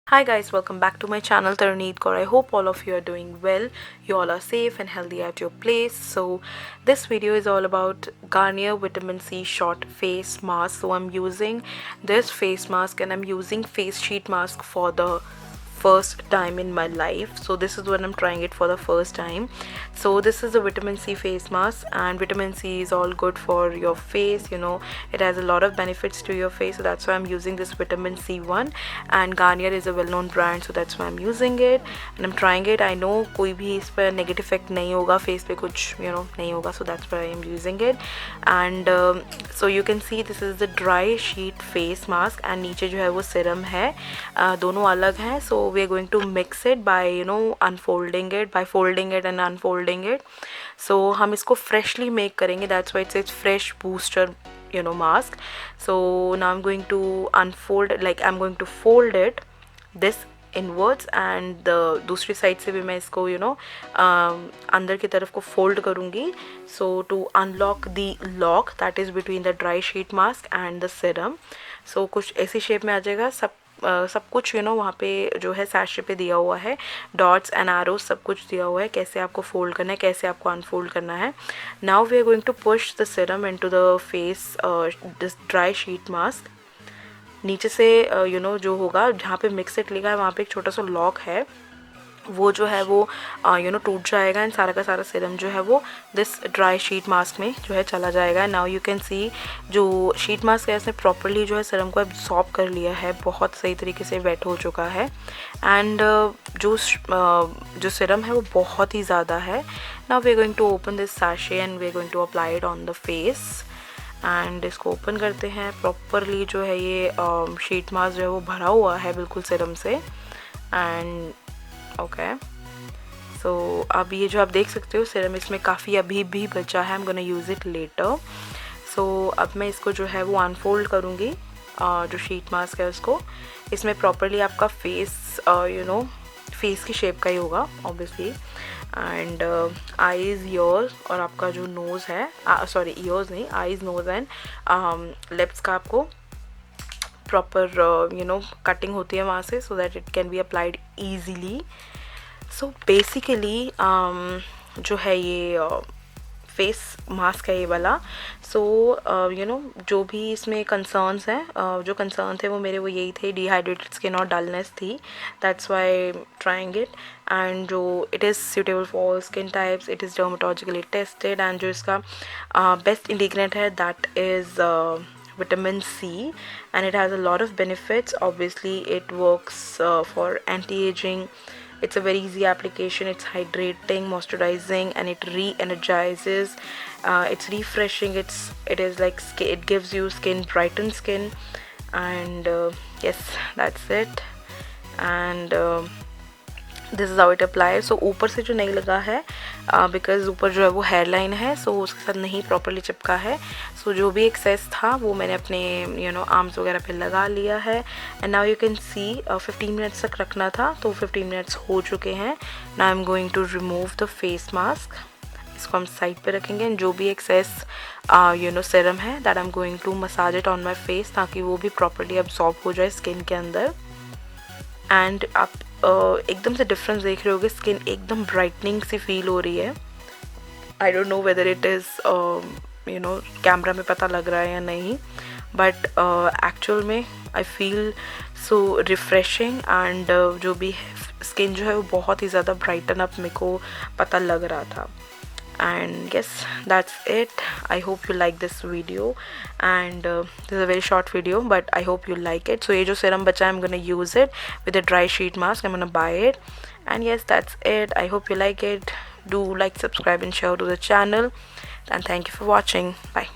Hi guys, welcome back to my channel Taruneet Kaur. I hope all of you are doing well. You all are safe and healthy at your place. So this video is all about Garnier Vitamin C Short Face Mask. So I'm using this face mask and I'm using face sheet mask for the first time in my life. So this is when I'm trying it for the first time. So this is a vitamin C face mask, and vitamin C is all good for your face. It has a lot of benefits to your face, so that's why I'm using this vitamin C one. And Garnier is a well-known brand, so that's why I'm using it and I'm trying it. I know कोई भी इस पर negative effect नहीं होगा, face पे कुछ नहीं होगा, so that's why I'm using it. And so you can see this is the dry sheet face mask and नीचे जो है वो serum है, दोनों अलग हैं. So we are going to mix it by unfolding it, by folding it and unfolding it. So हम इसको freshly make करेंगे, that's why it says fresh booster mask. So now I'm going to unfold, like I'm going to fold it this inwards, and दूसरी side से भी मैं इसको अंदर की तरफ को फोल्ड करूँगी. So to unlock the lock that is between the dry sheet mask and the serum. So कुछ ऐसी शेप में आ जाएगा. सब कुछ वहाँ पे जो है सैशे पे दिया हुआ है, डॉट्स एंड एरोज सब कुछ दिया हुआ है, कैसे आपको फोल्ड करना है, कैसे आपको अनफोल्ड करना है. Now we are going to push the serum into the face this dry sheet mask. नीचे से जो होगा जहाँ पे मिक्स इट लिखा है वहाँ पे एक छोटा सा लॉक है, वो जो है वो टूट जाएगा एंड सारा का सारा सीरम जो है वो दिस ड्राई शीट मास्क में जो है चला जाएगा. नाउ यू कैन सी जो शीट मास्क है इसने प्रॉपरली जो है सीरम को एब्जॉर्ब कर लिया है, बहुत सही तरीके से वेट हो चुका है. एंड जो सीरम है वो बहुत ही ज़्यादा है. Now we are going to open this sachet and we are going to apply it on the face. And इसको ओपन करते हैं. प्रॉपरली जो है ये शीट मास्क जो है वो भरा हुआ है बिल्कुल सीरम से. एंड ओके, सो अब ये जो आप देख सकते हो सीरम इसमें काफ़ी अभी भी बचा है. I am gonna use it later. So अब मैं इसको जो है वो अनफोल्ड करूँगी, जो शीट मास्क है उसको. इसमें प्रॉपरली आपका फेस फेस की शेप का ही होगा ऑब्वियसली. एंड आईज़, ईयर्स और आपका जो नोज़ है, सॉरी ईयर्स नहीं, आईज़, नोज़ एंड लिप्स का आपको प्रॉपर कटिंग होती है वहाँ से, so that it can be applied easily. So basically जो है ये फेस मास्क है ये वाला. सो जो भी इसमें कंसर्न्स हैं, जो कंसर्न थे वो मेरे वो यही थे, डिहाइड्रेटेड स्किन और डलनेस थी. That's why trying it. And जो it is suitable for all skin types, it is dermatologically tested. And जो इसका बेस्ट इंग्रेडिएंट है that is vitamin C, and it has a lot of benefits. Obviously it works for anti-aging. It's a very easy application. It's hydrating, moisturizing, and it re-energizes. It's refreshing. It is like it gives you skin, brighten skin. And yes, that's it. And this is how it apply. So ऊपर से जो नहीं लगा है because ऊपर जो है वो हेयर लाइन है, सो उसके साथ नहीं प्रॉपरली चिपका है. सो जो भी एक्सेस था वो मैंने अपने आर्म्स वगैरह पे लगा लिया है. And now you can see 15 minutes तक रखना था, तो 15 मिनट्स हो चुके हैं. Now I am going to remove the face mask. इसको हम साइड पे रखेंगे एंड जो भी एक्सेस सीरम है that I am going to massage it on my face, ताकि वो भी प्रॉपरली अब्सॉर्ब हो जाए स्किन के अंदर. एंड आप एकदम से डिफरेंस देख रहे होगे, स्किन एकदम ब्राइटनिंग सी फील हो रही है. I don't know whether it is camera में पता लग रहा है या नहीं, बट एक्चुअल में I feel so refreshing. And जो भी स्किन जो है वो बहुत ही ज़्यादा ब्राइटन अप मेरे को पता लग रहा था. And yes, that's it. I hope you like this video, and this is a very short video, but I hope you like it. So ये जो serum बचा है, I'm gonna use it with a dry sheet mask. I'm gonna buy it. And yes, that's it. I hope you like it. Do like, subscribe and share to the channel, and thank you for watching. Bye.